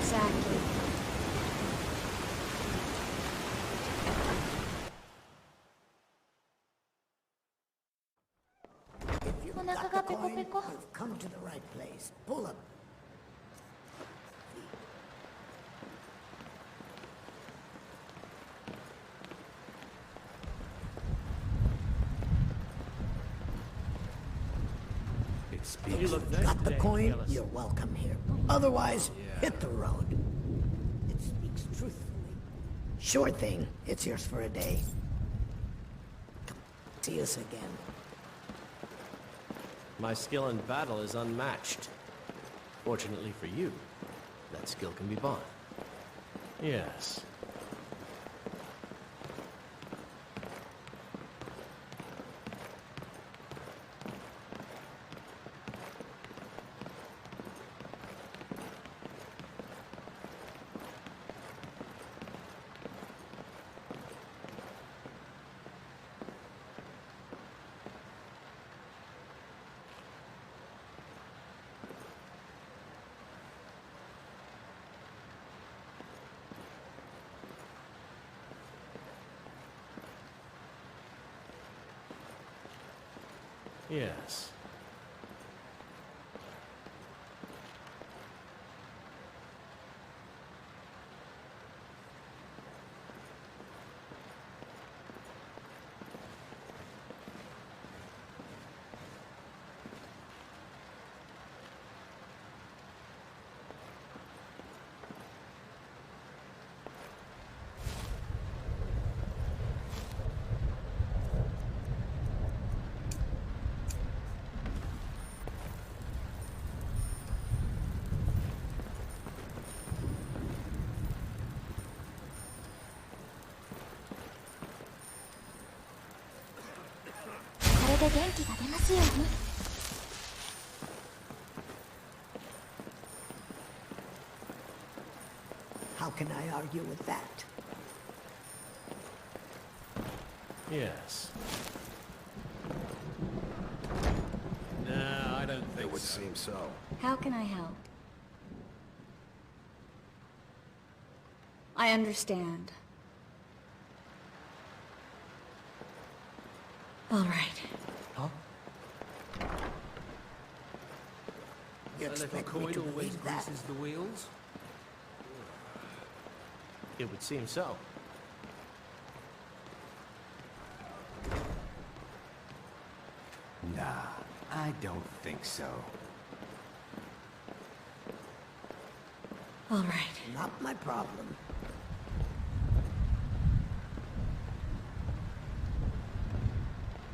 exactly. If you've got the coin, you've come to the right place. Pull up. If you've got the coin, you're welcome here. Otherwise, hit the road. It speaks truthfully. Sure thing. It's yours for a day. See us again. My skill in battle is unmatched. Fortunately for you, that skill can be bought. Yes. Yes. How can I argue with that? Yes. No, I don't think It would seem so. How can I help? I understand. All right. Huh? You A little expect me coin to always believe that? greases the wheels. It would seem so. Nah, I don't think so. All right. Not my problem.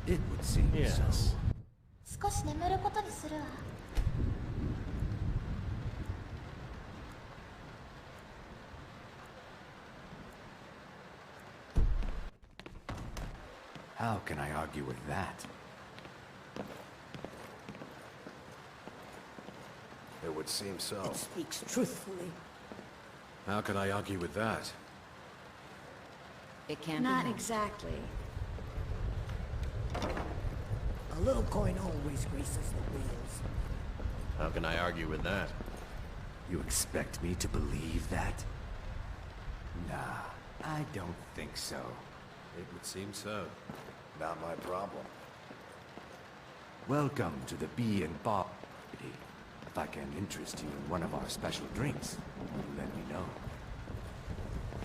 It would seem Yes. so. 少し眠ることにするわ。How can I argue with that? It would seem so. It speaks truthfully. How can I argue with that? It can't Not be helped. exactly. A little coin always greases the wheels. How can I argue with that? You expect me to believe that? Nah, I don't think so. It would seem so. Not my problem. Welcome to the Bee and Bob. If I can interest you in one of our special drinks, you let me know.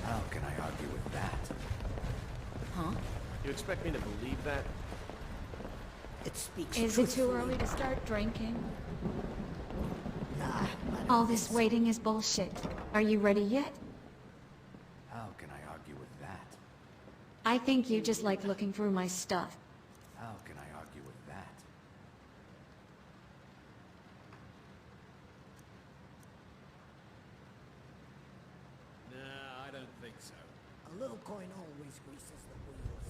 How can I argue with that? Huh? You expect me to believe that? It speaks Is it truthfully. too early to start drinking? Nah, I don't All think this so. waiting is bullshit. Are you ready yet? How can I argue with that? I think you just like looking through my stuff. How can I argue with that? No, I don't think so. A little coin always greases the wheels.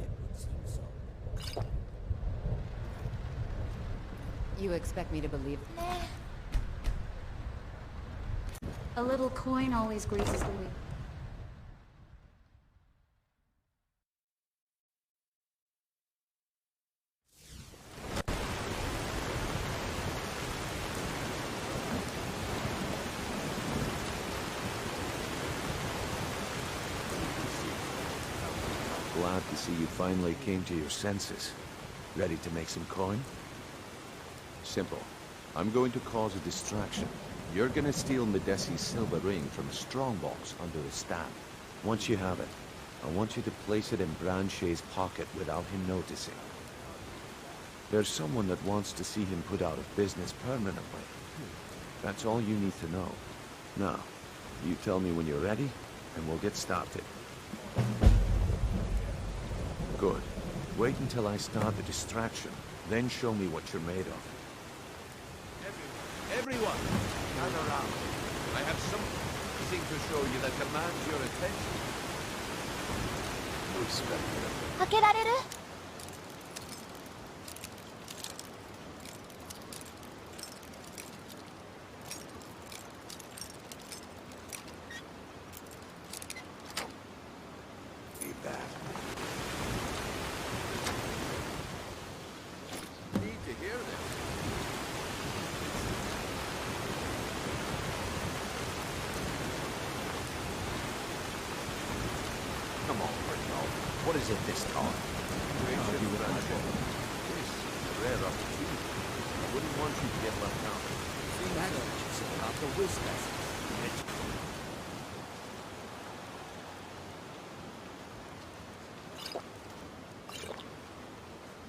It would seem so. You expect me to believe? A little coin always greases the wheel. glad to see you finally came to your senses. Ready to make some coin? Simple. I'm going to cause a distraction. You're gonna steal Medesi's silver ring from a strongbox under the stand. Once you have it, I want you to place it in Branchet's pocket without him noticing. There's someone that wants to see him put out of business permanently. That's all you need to know. Now, you tell me when you're ready, and we'll get started. Good. Wait until I start the distraction, then show me what you're made of. Everyone, gather around. I have something to show you that demands your attention. Respect it. 開けられる？ Need that. Need to hear this. Come on, Bruno. What is it this time? Argue with Angel. This is a rare opportunity. I wouldn't want you to get left out. Savages about the whiskers.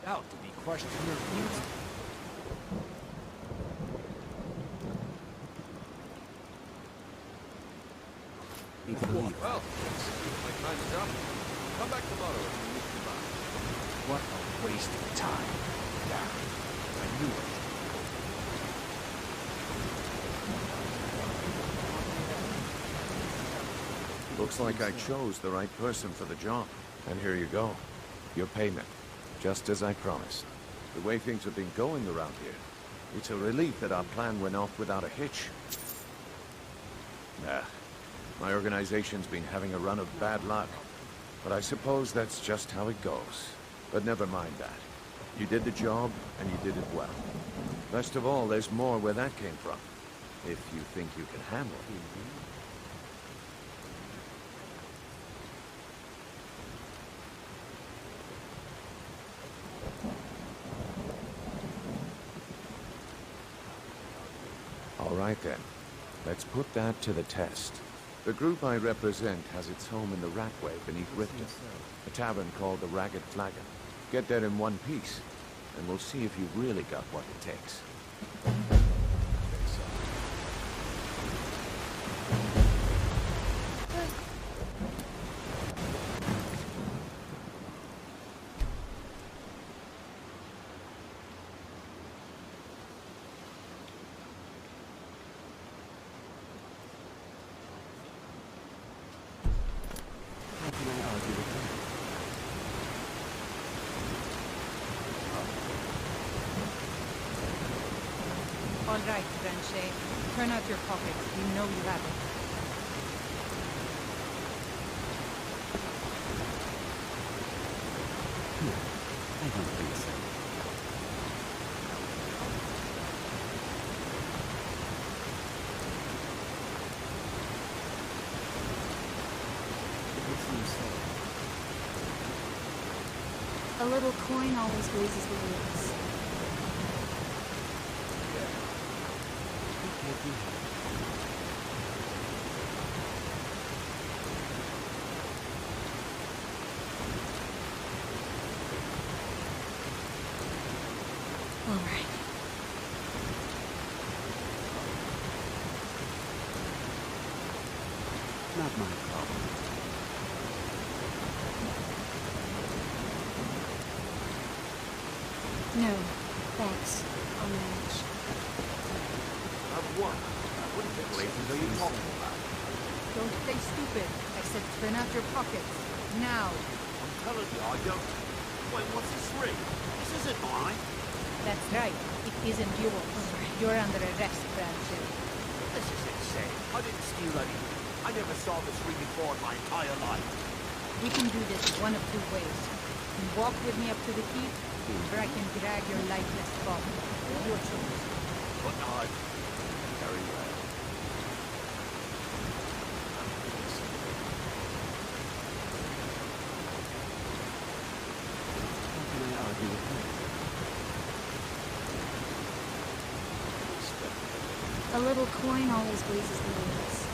Out to be crushed in your feet. Well, my time is up. Come back tomorrow if you wish to buy. What a waste of time. Damn. I knew it. Looks like I chose the right person for the job. And here you go. Your payment. Just as I promised. The way things have been going around here, it's a relief that our plan went off without a hitch. Nah. My organization's been having a run of bad luck. But I suppose that's just how it goes. But never mind that. You did the job, and you did it well. Best of all, there's more where that came from. If you think you can handle it. All right then. Let's put that to the test. The group I represent has its home in the Ratway beneath Riften, a tavern called the Ragged Flagon. Get there in one piece, and we'll see if you've really got what it takes. All right, Branchet. Turn out your pockets. You know you have it. I don't think so. A little coin always raises the wheels. All right. Not my problem. No, thanks. I'll manage. I've won. I wouldn't get late until you talking about it. Don't play stupid. I said turn out your pockets. Now. I'm telling you, I don't. Wait, what's this ring? This isn't mine. That's right. It isn't yours. You're under arrest, Branchet. This is insane. I didn't steal anything. I never saw this ring before in my entire life. We can do this one of two ways. You can walk with me up to the keep, or I can drag your lifeless body. Your choice. But I... Very well. argue with that. A little coin always greases the wheels.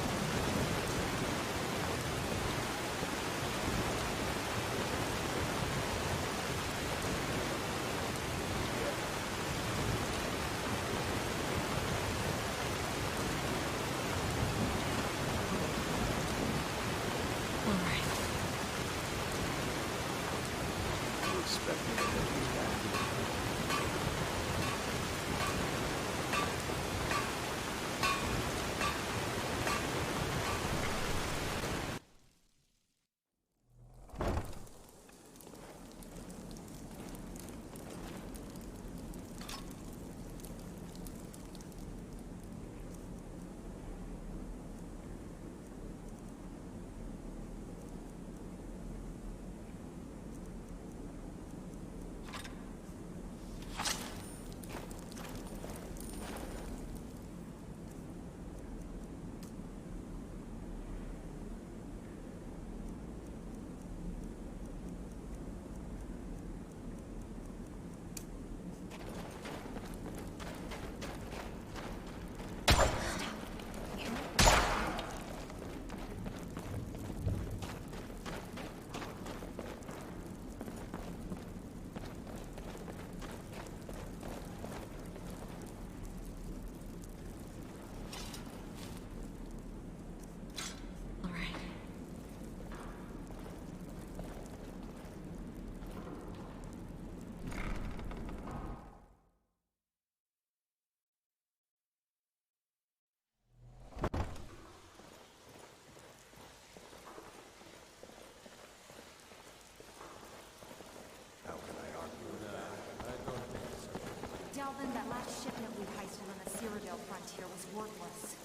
Delvin, that last shipment we heisted on the Cyrodiil frontier was worthless.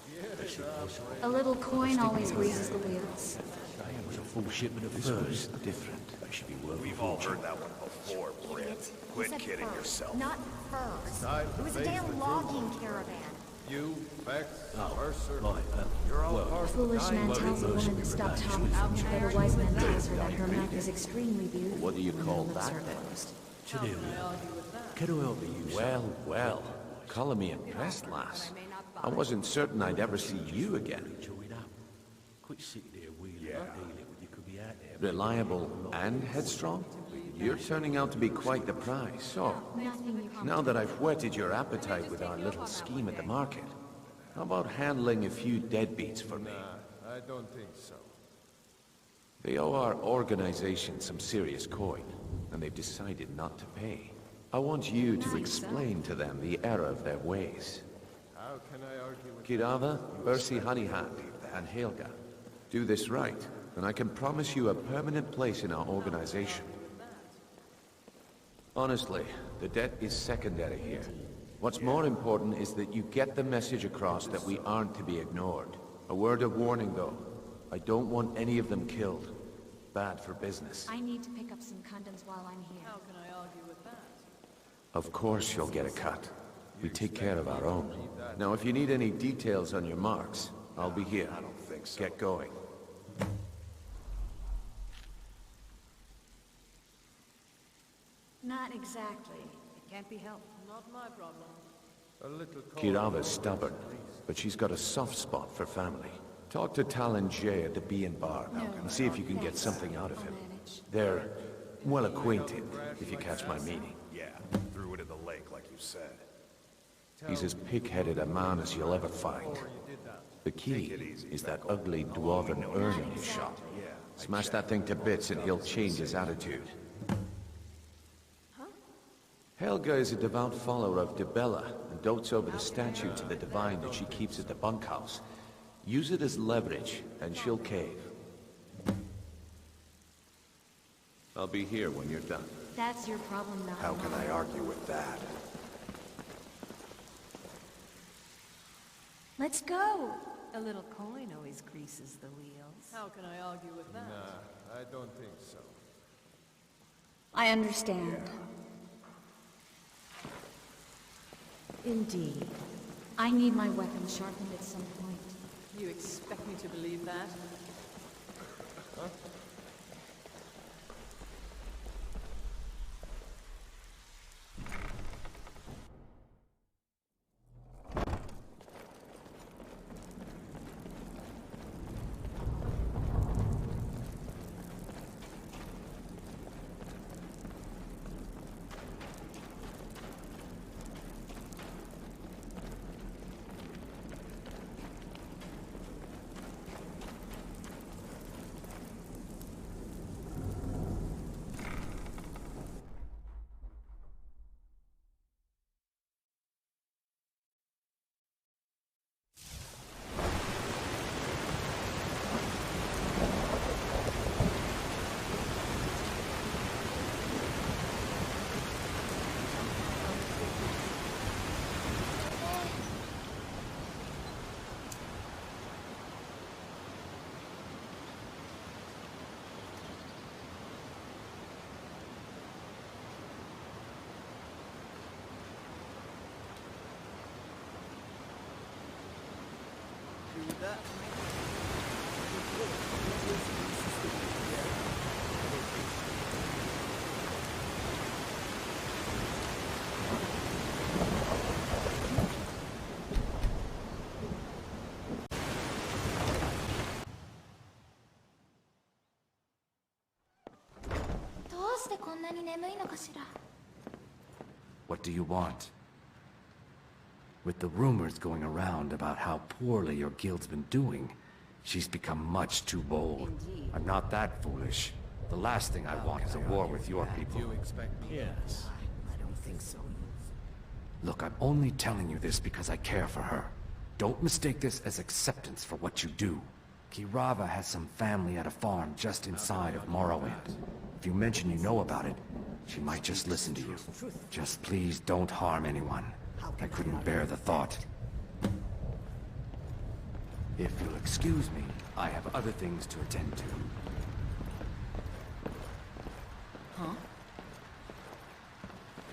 A little coin always greases the wheels. It was a full shipment of furs. Different. It should be worth We've all heard that one before, Brent. Idiot. Quit He said kidding furs, yourself. not furs. It was a damn logging caravan. You, Bex, Mercer. Right, You're all well, part A foolish man tells a woman to stop talking, but a wise man tells her that her mouth is extremely beautiful. What do you call that Lips are then? closed. can I help you? Well, well. Calling me impressed, lass. I wasn't certain I'd ever see you again. Join up. Quit sitting there wheeling and dealing when you could be out there. Reliable and headstrong? You're turning out to be quite the prize. So, Nothing you can now that I've whetted your appetite with our little scheme at the market, how about handling a few deadbeats for me? I don't think so. They owe our organization some serious coin, and they've decided not to pay. I want you to explain to them the error of their ways. How can I argue with Kirava, Bersi Honeyhand, and Helga. Do this right, and I can promise you a permanent place in our organization. Honestly, the debt is secondary here. What's more important is that you get the message across that we aren't to be ignored. A word of warning, though. I don't want any of them killed. Bad for business. I need to pick up some condoms while I'm here. Of course you'll get a cut. We take care of our own. Now, if you need any details on your marks, I'll be here. I don't think so. Get going. Not exactly. It can't be helped. Not my problem. a little Kirava's stubborn, but she's got a soft spot for family. Talk to Talon Jay at the Bee and Bar and see if you can get something out of him. They're well acquainted, if you catch my meaning. Yeah, threw it in the lake like you said. He's as pig-headed a man as you'll ever find. The key is that ugly dwarven urn in his shop. Smash that thing to bits and he'll change his attitude. Helga is a devout follower of Dibella and dotes over the statue to the divine that she keeps at the bunkhouse. Use it as leverage, and she'll cave. I'll be here when you're done. That's your problem, not How can I argue with that? Let's go! A little coin always greases the wheels. How can I argue with that? Nah, I don't think so. I understand. Indeed. I need my weapon sharpened at some point. You expect me to believe that? What do you want? With the rumors going around about how poorly your guild's been doing, she's become much too bold. I'm not that foolish. The last thing I want is a war with your people. You expect me? Yes. I don't think so. Look, I'm only telling you this because I care for her. Don't mistake this as acceptance for what you do. Kirava has some family at a farm just inside of Morrowind. If you mention you know about it, she might just listen to you. Just please don't harm anyone. I couldn't bear the thought. If you'll excuse me, I have other things to attend to. Huh?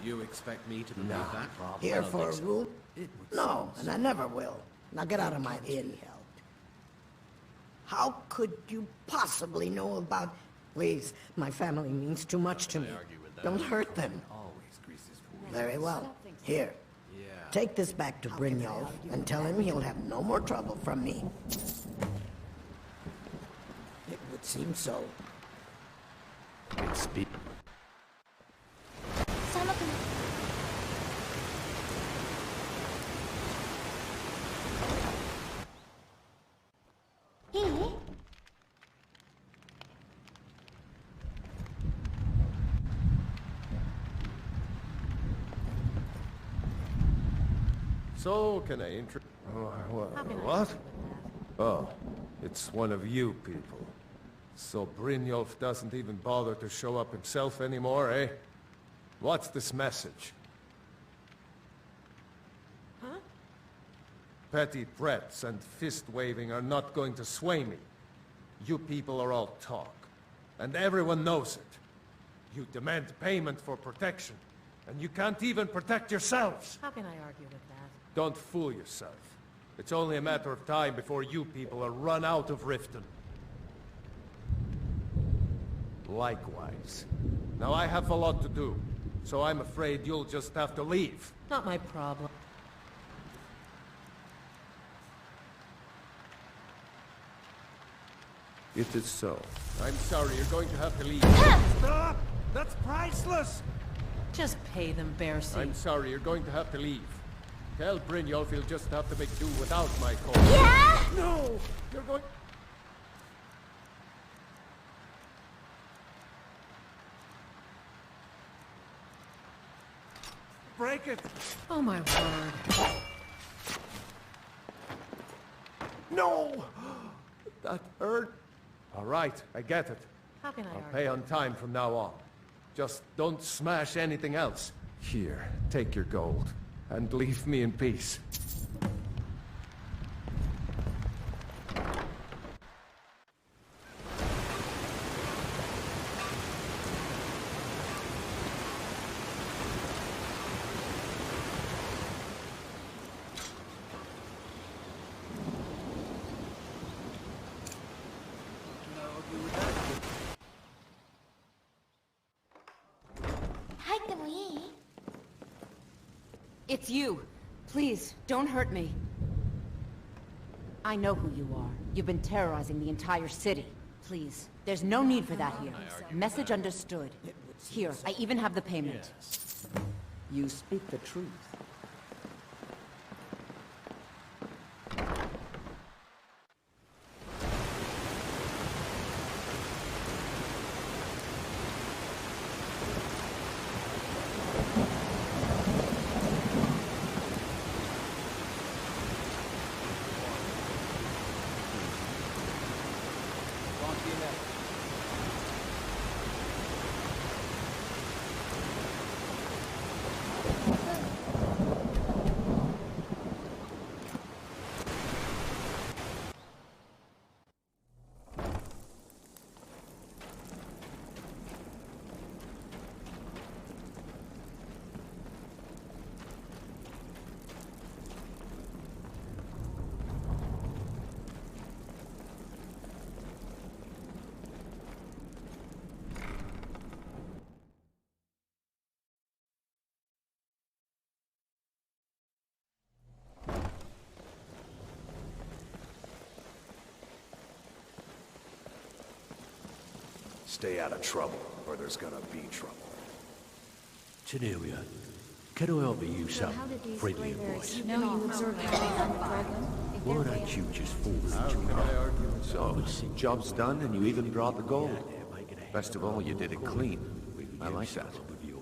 You expect me to believe that? Here for a rule? No, and I never will. Now get out of my inn. How could you possibly know about... Please, my family means too much to me. Don't hurt them. Very well. Here. Take this back to Brynjolf and tell him he'll have no more trouble from me. It would seem so. So, can I what? Oh, it's one of you people. So Brynjolf doesn't even bother to show up himself anymore, eh? What's this message? Huh? Petty threats and fist-waving are not going to sway me. You people are all talk, and everyone knows it. You demand payment for protection, and you can't even protect yourselves. How can I argue with that? Don't fool yourself. It's only a matter of time before you people are run out of Riften. Likewise. Now I have a lot to do, so I'm afraid you'll just have to leave. Not my problem. It is so. I'm sorry, you're going to have to leave. Stop! That's priceless! Just pay them, Bercy. I'm sorry, you're going to have to leave. Tell Brynjolf he'll just have to make do without my call. Yeah! No! You're going... Break it! Oh my word. No! That hurt. All right, I get it. How can I I'll argue? pay on time from now on. Just don't smash anything else. Here, take your gold. And leave me in peace. It's you. Please, don't hurt me. I know who you are. You've been terrorizing the entire city. Please, there's no need for that here. Message understood. Here, I even have the payment. You speak the truth. Stay out of trouble, or there's gonna be trouble. Cornelia, can I offer you So some how did these friendly gray bears advice? know you observed how they found the dragon? Why don't you just fall into it? So, job's done and you even brought the gold. Best of all, you did it clean. I like that.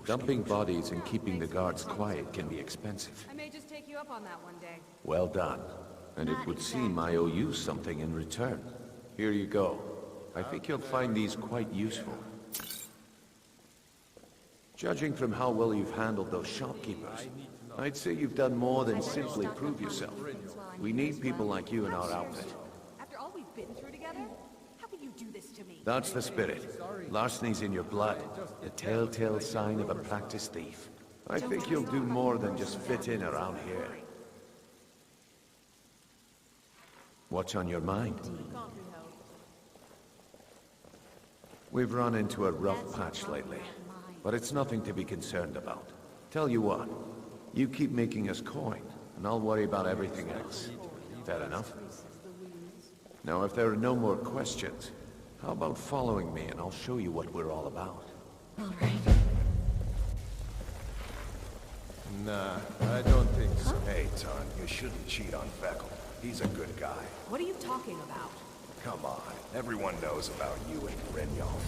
Dumping bodies and keeping the guards quiet can be expensive. I may just take you up on that one day. Well done. And it would seem I owe you something in return. Here you go. I think you'll find these quite useful. Judging from how well you've handled those shopkeepers, I'd say you've done more than simply prove yourself. We need people like you in our outfit. After all we've been through together, how could you do this to me? That's the spirit. Larceny's in your blood, the telltale sign of a practiced thief. I think you'll do more than just fit in around here. What's on your mind? We've run into a rough patch lately, but it's nothing to be concerned about. Tell you what, you keep making us coin, and I'll worry about everything else. Fair enough? Now, if there are no more questions, how about following me and I'll show you what we're all about? All right. Nah, I don't think so. Hey, Ton, you shouldn't cheat on Beckel. He's a good guy. What are you talking about? Come on, everyone knows about you and Brynjolf.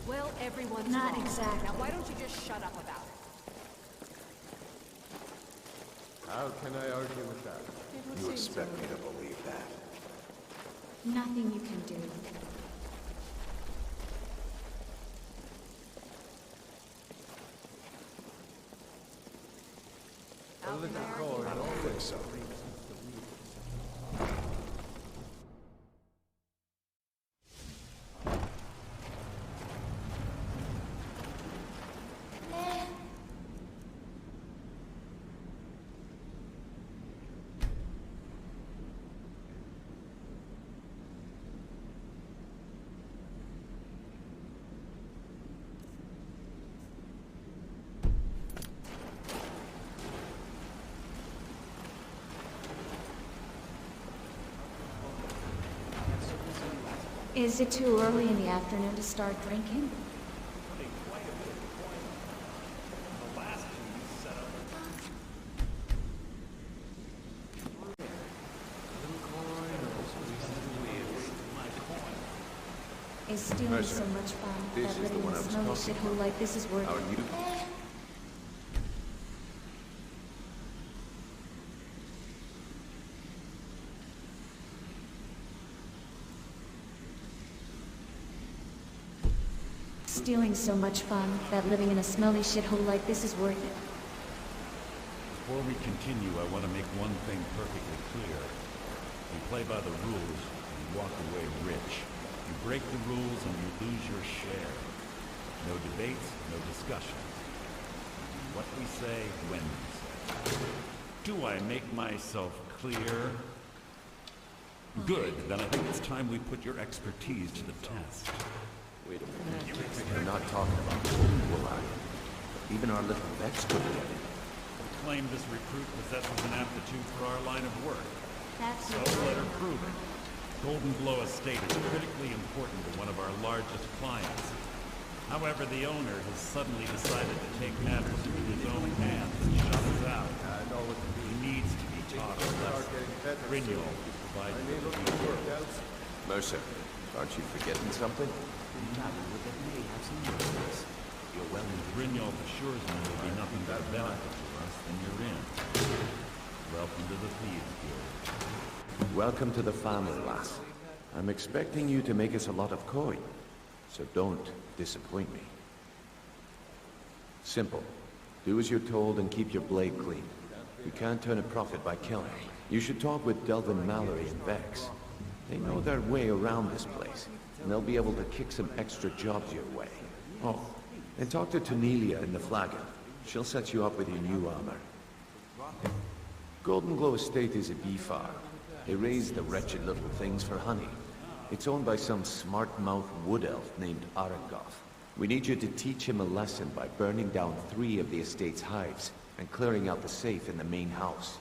Well, everyone's Not wrong. exactly. Now why don't you just shut up about it? How can I argue with that? You expect me to believe that? Nothing you can do. A little cold. I don't think so. Is it too early in the afternoon to start drinking? Is stealing Mercer, so much fun this that is the living in one a I was smelly talking shithole like this is worth How are it? you? Stealing so much fun that living in a smelly shithole like this is worth it. Before we continue, I want to make one thing perfectly clear. You play by the rules, and you walk away rich. You break the rules and you lose your share. No debates, no discussion. What we say, when we say. Do I make myself clear? Good, then I think it's time we put your expertise to the test. Wait a minute. You're not talking about will I? Even our little vets couldn't get it. Claim this recruit possesses an aptitude for our line of work. That's So let her prove it. Golden Glow Estate is critically important to one of our largest clients. However, the owner has suddenly decided to take matters into his own hands and shut us out. He needs to be taught a lesson. Brynjolf will provide you with the details. Mercer, aren't you forgetting something? Brynjolf assures me there'll be nothing but a benefit to us, then you're in. Welcome to the Thieves Guild. Welcome to the family, lass. I'm expecting you to make us a lot of coin, so don't disappoint me. Simple. Do as you're told and keep your blade clean. You can't turn a profit by killing. You should talk with Delvin Mallory and Vex. They know their way around this place, and they'll be able to kick some extra jobs your way. Oh, and talk to Cornelia in the Flagon. She'll set you up with your new armor. Golden Glow Estate is a bee farm. They raise the wretched little things for honey. It's owned by some smart-mouth wood elf named Arangoth. We need you to teach him a lesson by burning down 3 of the estate's hives and clearing out the safe in the main house.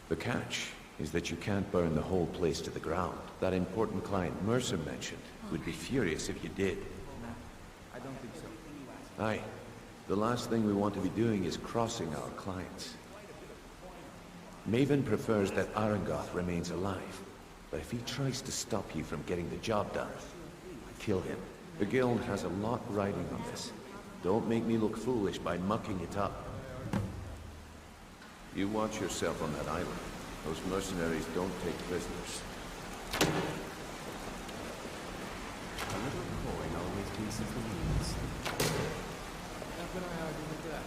The catch is that you can't burn the whole place to the ground. That important client Mercer mentioned We'd be furious if you did. I don't think so. Aye. The last thing we want to be doing is crossing our clients. Maven prefers that Arangoth remains alive, but if he tries to stop you from getting the job done, kill him. The guild has a lot riding on this. Don't make me look foolish by mucking it up. You watch yourself on that island. Those mercenaries don't take prisoners. A little coin always greases the wheels. How can I argue with that?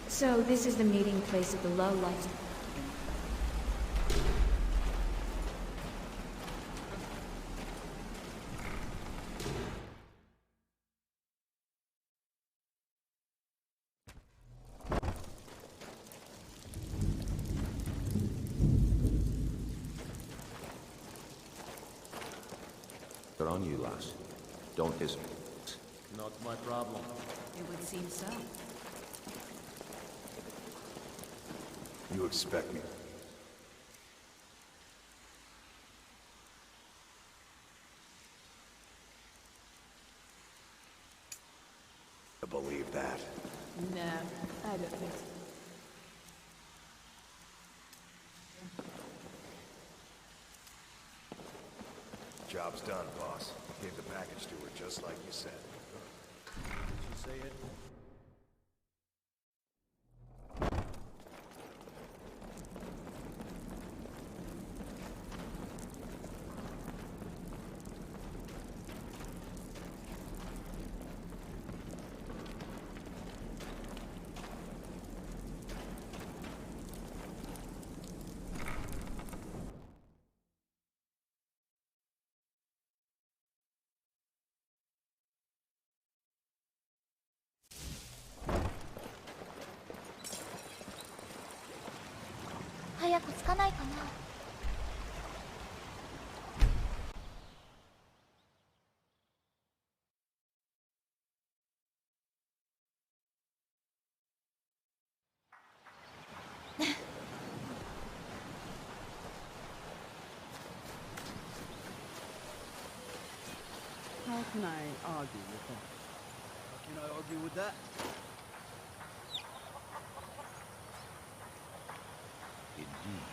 So this is the meeting place of the low-life. They're on you, lass. Don't hesitate. Not my problem. It would seem so. You expect me. I believe that. Nah, I don't think so. Job's done, boss. Gave the package to her just like you said. Did she say it? How can I argue with that? How can I argue with that? Indeed.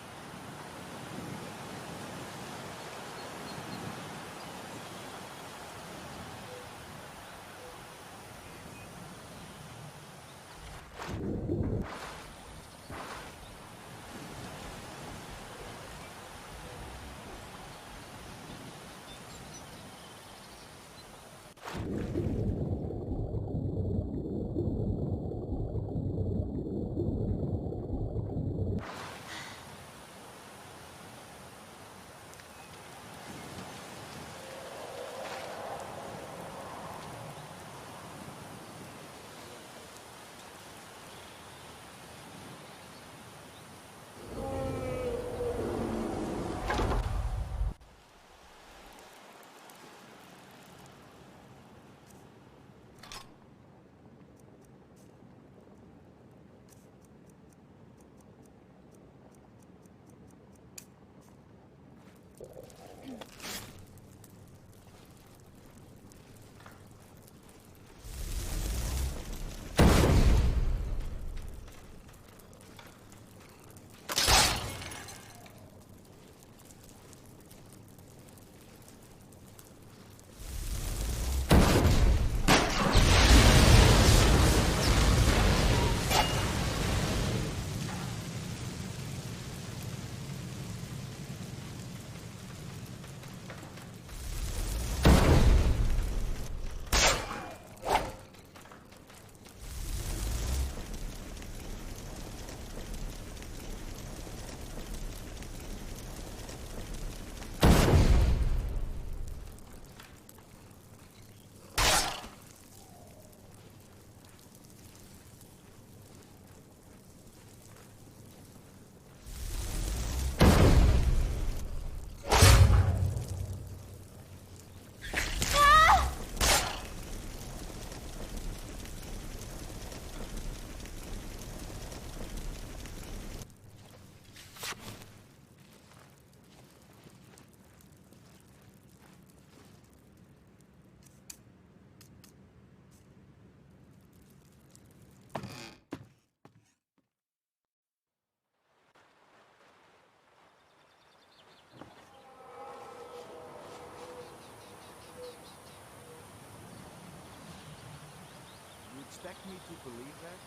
expect me to believe that?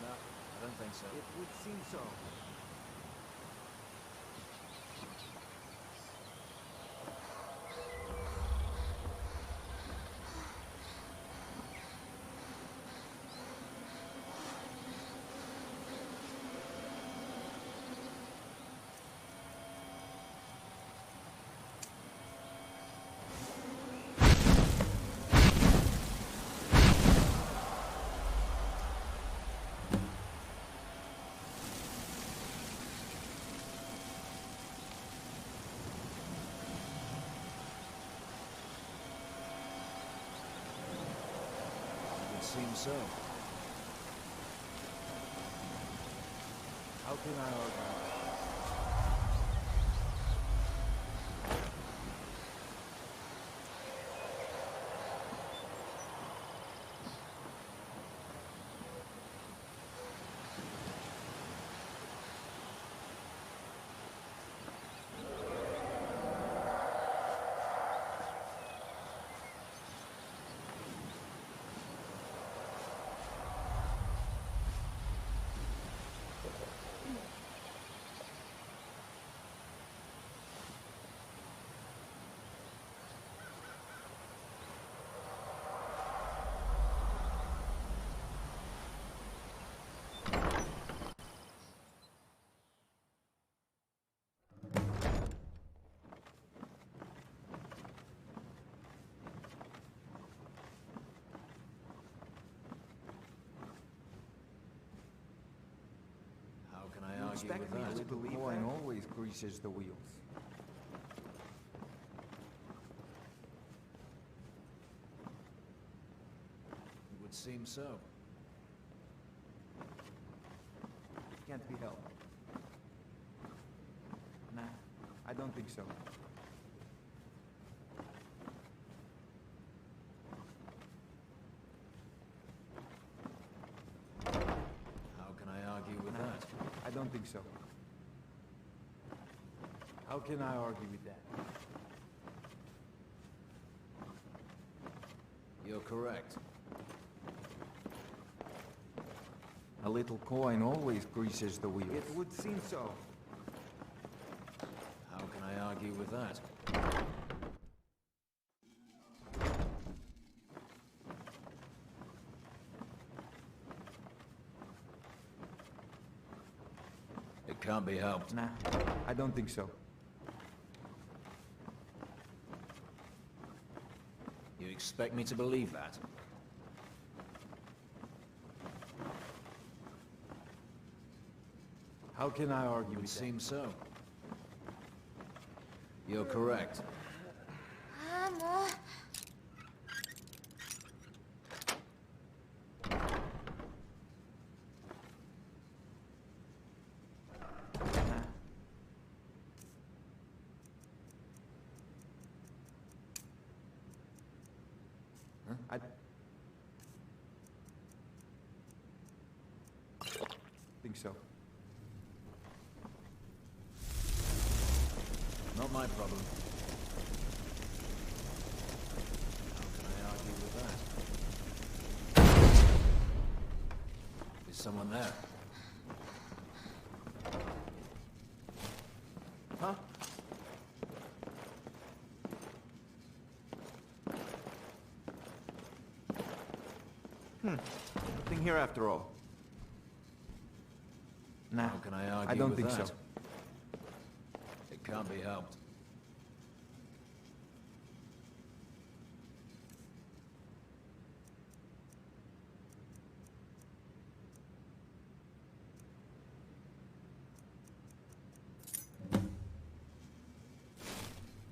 No, I don't think so. It would seem so. Seems so. How can I argue? Expect me to believe the coin always greases the wheels. It would seem so. Can't be helped. Nah, I don't think so. How can I argue with that? I don't think so. How can I argue with that? You're correct. A little coin always greases the wheels. It would seem so. How can I argue with that? It can't be helped. Nah, I don't think so. You expect me to believe that? How can I argue It with that? seems so. You're correct. I think so. Not my problem. How can I argue with that? Is someone there? Huh? Nothing here after all. Nah, How can I argue I don't with think that? so. It can't be helped.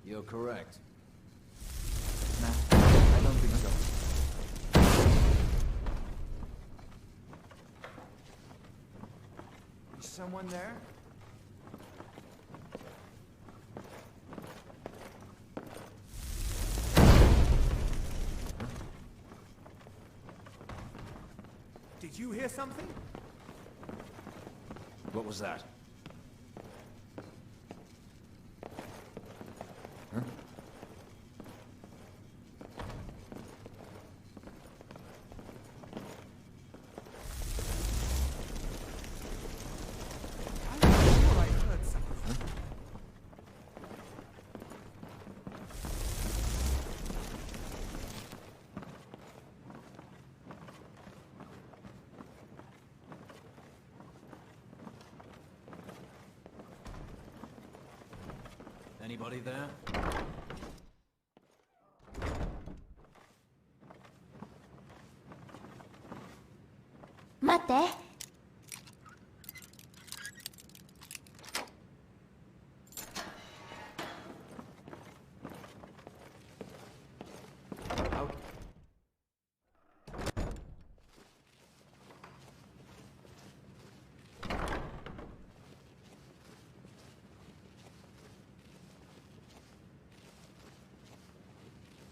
You're correct. Nah, I don't think so. Is someone there? Did you hear something? What was that? Huh? Anybody there? 待って。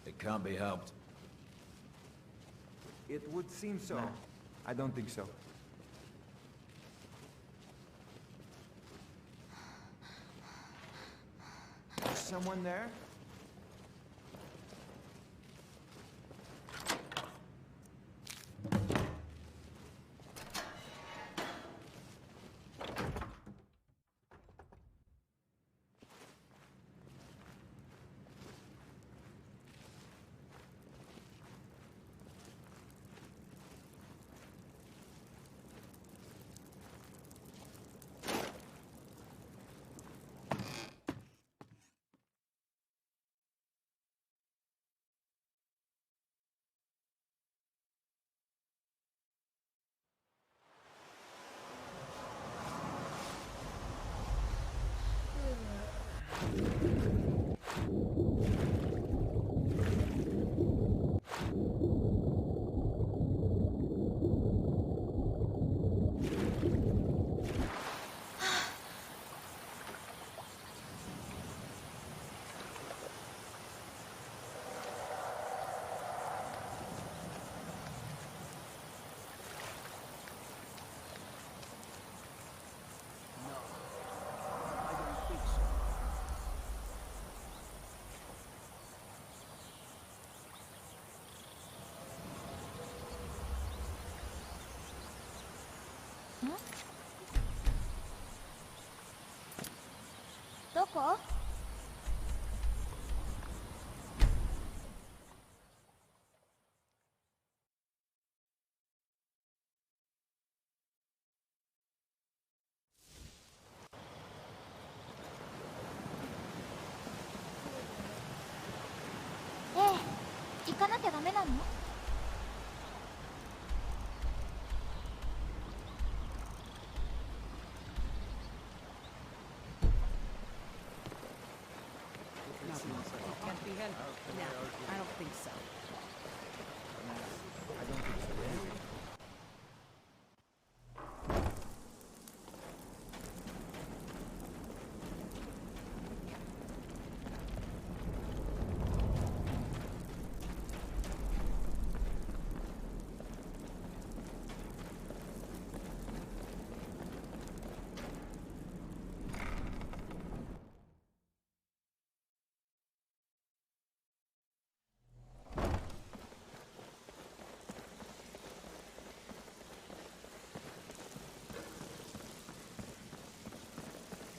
It can't be helped. It would seem so. No, I don't think so. Is someone there?どこ? Eh, 行かなきゃダメなの? Can't be helped. No, I don't think so. I don't think so.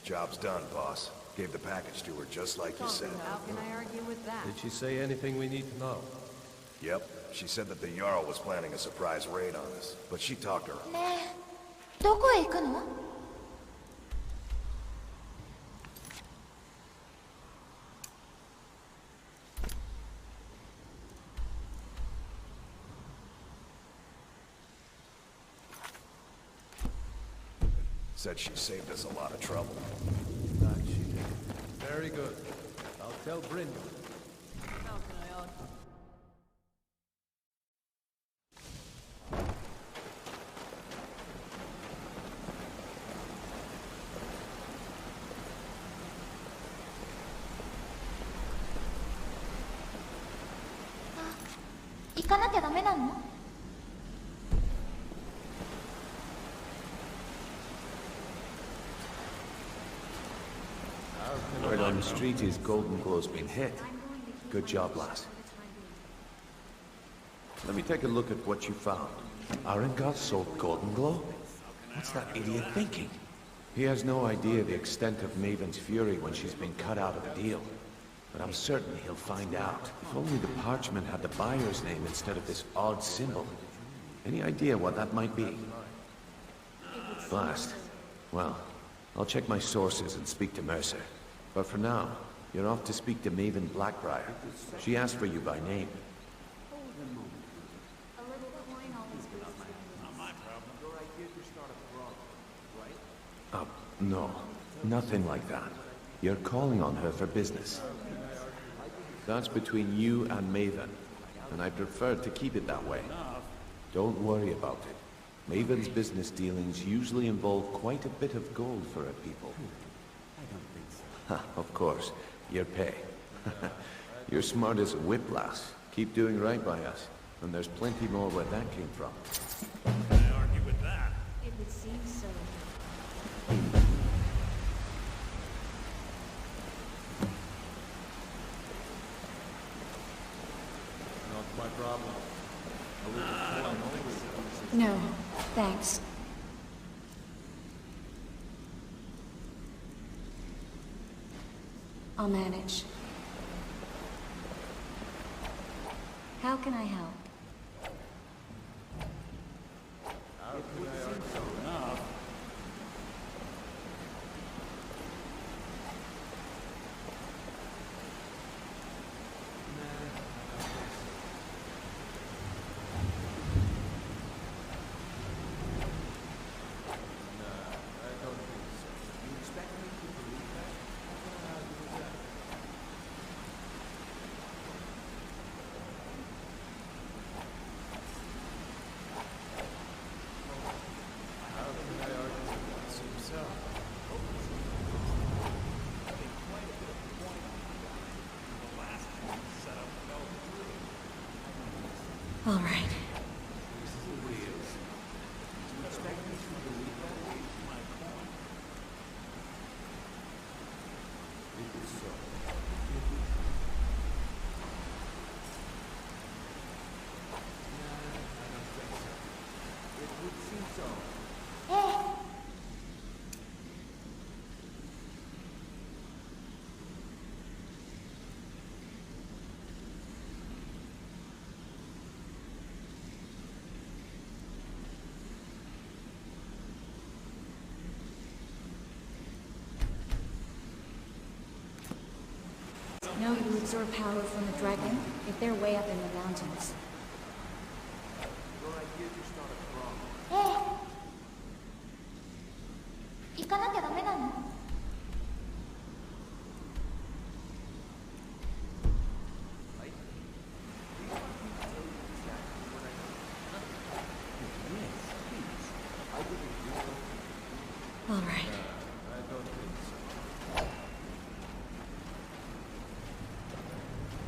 Job's done, boss. Gave the package to her just like you said. How can I argue with that? Did she say anything we need to know? Yep. She said that the Jarl was planning a surprise raid on us, but she talked her off. ねえ、どこへ行くの? Said she saved us a lot of trouble. That she did. Very good. I'll tell Brynn. How can I argue? Ah, 行かなきゃダメなの? the street is Golden Glow's been hit. Good job, lass. Let me take a look at what you found. Arengot sold Golden Glow? What's that idiot thinking? He has no idea the extent of Maven's fury when she's been cut out of a deal. But I'm certain he'll find out. If only the parchment had the buyer's name instead of this odd symbol. Any idea what that might be? Blast. Well, I'll check my sources and speak to Mercer. But for now, you're off to speak to Maven Blackbriar. She asked for you by name. No, nothing like that. You're calling on her for business. That's between you and Maven, and I prefer to keep it that way. Don't worry about it. Maven's business dealings usually involve quite a bit of gold for her people. I don't think so. Ha, of course. Your pay. You're smart as a whip, lass. Keep doing right by us, and there's plenty more where that came from. Can I argue with that? It would seem so. Not my problem. No, thanks. I'll manage. How can I help? All right. No, you absorb power from the dragon if they're way up in the mountains. All right.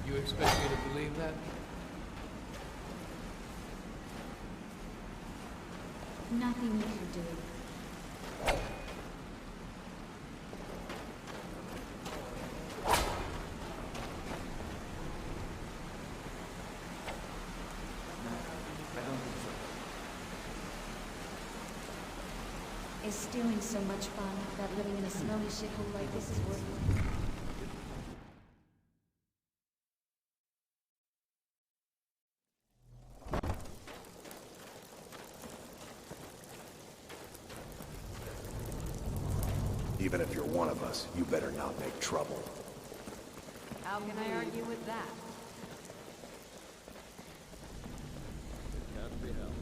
You expect me to believe that? Nothing you can do. Is stealing so much fun that living in a smelly shithole like this is worth it? Even if you're one of us, you better not make trouble. How can I argue with that? Can't be helped.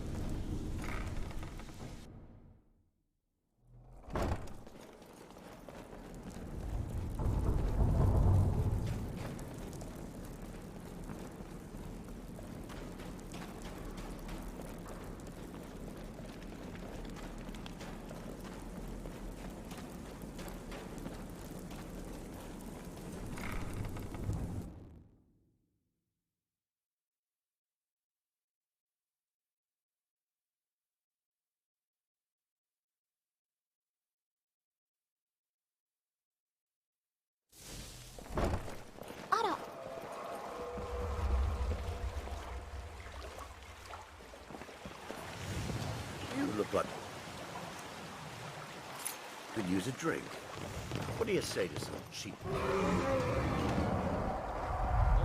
Could use a drink. What do you say to some cheap? There's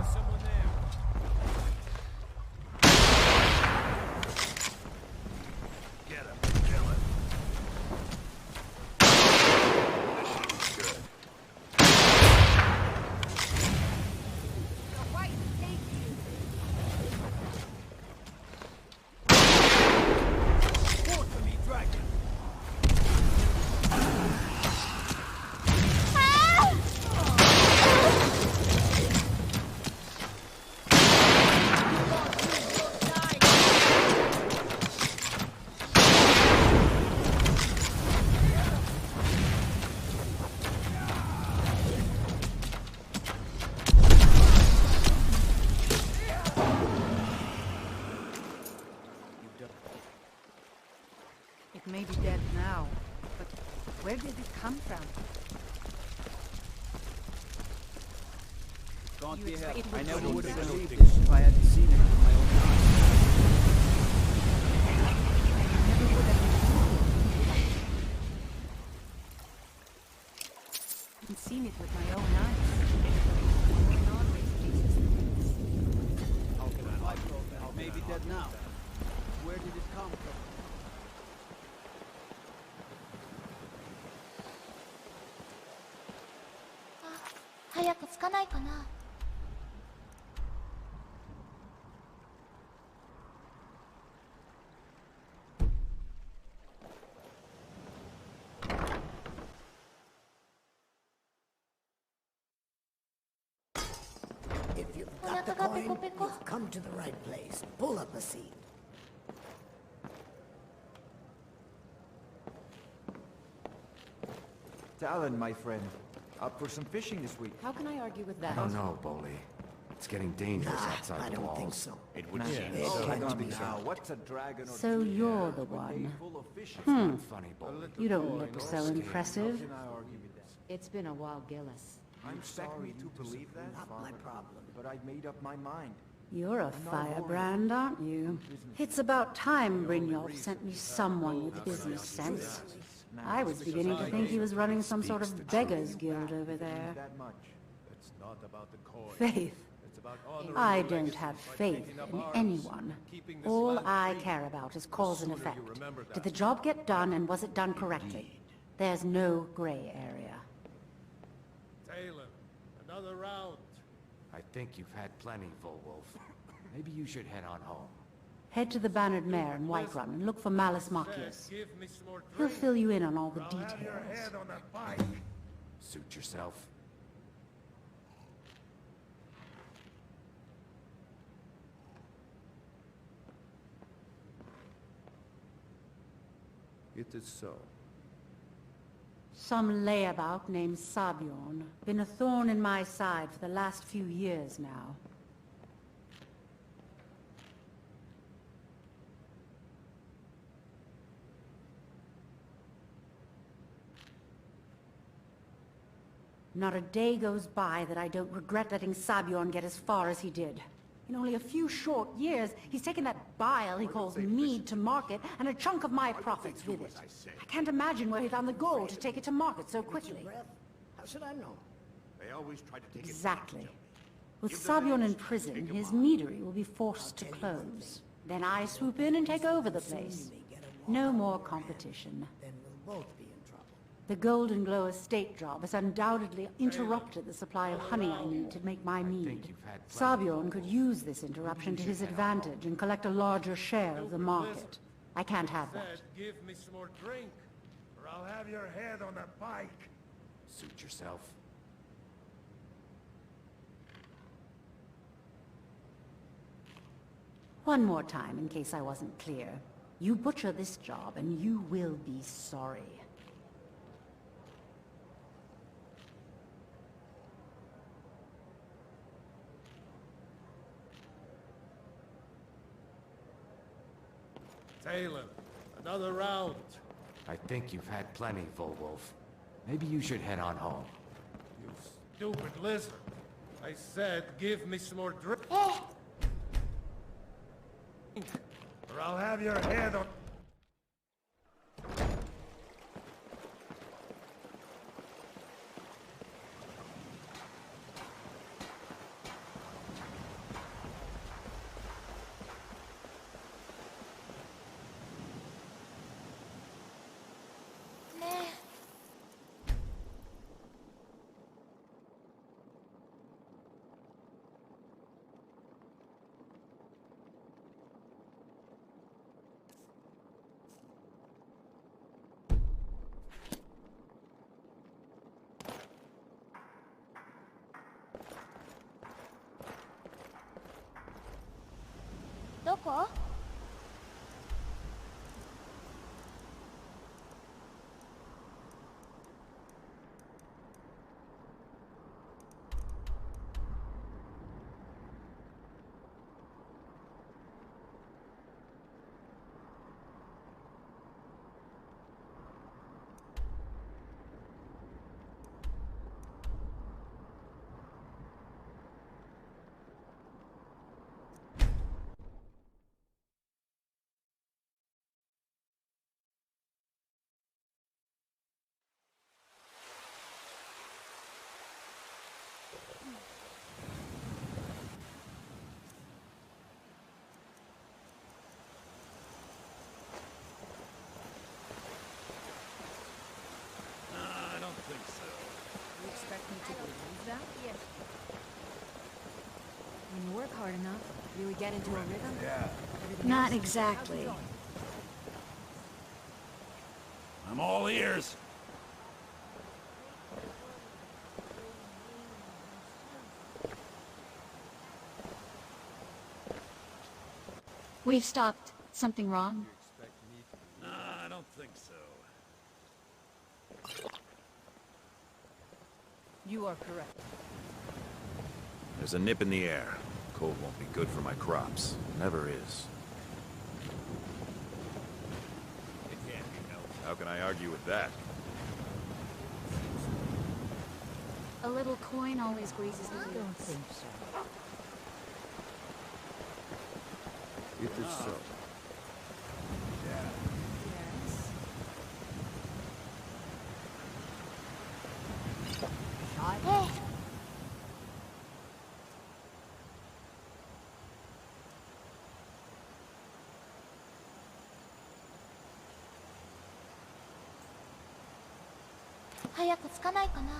someone there. Get him, kill him. This should be good. Forward for me, dragon. It may be dead now, but where did it come from? Can't be helped. I never would would have have believed believed this if I hadn't seen it with my own eyes. Never would have seen it with my own eyes. How can I know that? It may be dead now. Where did it come from? 早く着かないかな。If you've got the coin, you've come to the right place. Pull up a seat. Talon, my friend. Up for some fishing this week. How can I argue with I that? don't know, Boley. It's getting dangerous outside I the don't walls. think so. It would Nah, seem It oh, can't come be now. helped. What's a dragon or So two? you're the With a one. full of fish. It's not funny, Boley. You don't look so impressive. How can I argue with that? It's been a while, Gillis. I'm sorry to believe that, Not my problem. but I've made up my mind. You're a firebrand, aren't you? It's about time Brynjolf sent me someone with business sense. I was beginning to think he was running some sort of beggars guild over there. That much. It's not about the coin. Faith. It's about honoring I your don't legacy have by faith taking up in arms, anyone. keeping this All land I free. care about is cause and The sooner you effect. remember Did that, the job get done and was it done correctly? There's no gray area. Talon, another round. I think you've had plenty, Volwolf. Maybe you should head on home. Head to the Bannered Mare in Whiterun and look for Malus Marcius. Give me some more He'll drink. fill you in on all the I'll have your details. head on a pike. Suit yourself. It is so. Some layabout named Sabiorn. Been a thorn in my side for the last few years now. Not a day goes by that I don't regret letting Sabiorn get as far as he did. In only a few short years, he's taken that bile he calls mead to market, and a chunk of my profits with it. I can't imagine where he found the gold to take it to market so quickly. How should I know? They always try to take Exactly. With Sabiorn in prison, his meadery will be forced to close. Then I swoop in and take over the place. No more competition. Then we'll both be in trouble. The Golden Glow estate job has undoubtedly interrupted the supply of honey I need to make my mead. Sabiorn could use this interruption to his advantage and collect a larger share of the market. I can't have that. Said, give me some more drink, or I'll have your head on a pike. Suit yourself. One more time, in case I wasn't clear. You butcher this job, and you will be sorry. Talon, another round. I think you've had plenty, Volwolf. Maybe you should head on home. You stupid lizard. I said give me some more drink. Or I'll have your head on... こ？ I don't think so. You expect me to believe that? Yes. When you work hard enough, really get into a rhythm. Yeah. Everything Not else- exactly. I'm all ears. We've stopped. Something wrong? I don't think so. You are correct. There's a nip in the air. Cold won't be good for my crops. Never is. It can't be helped. How can I argue with that? A little coin always greases the wheels. Don't think so. It is so. Yes. 早く着かないかな。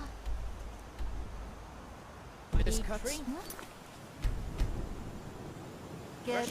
This cuts. Get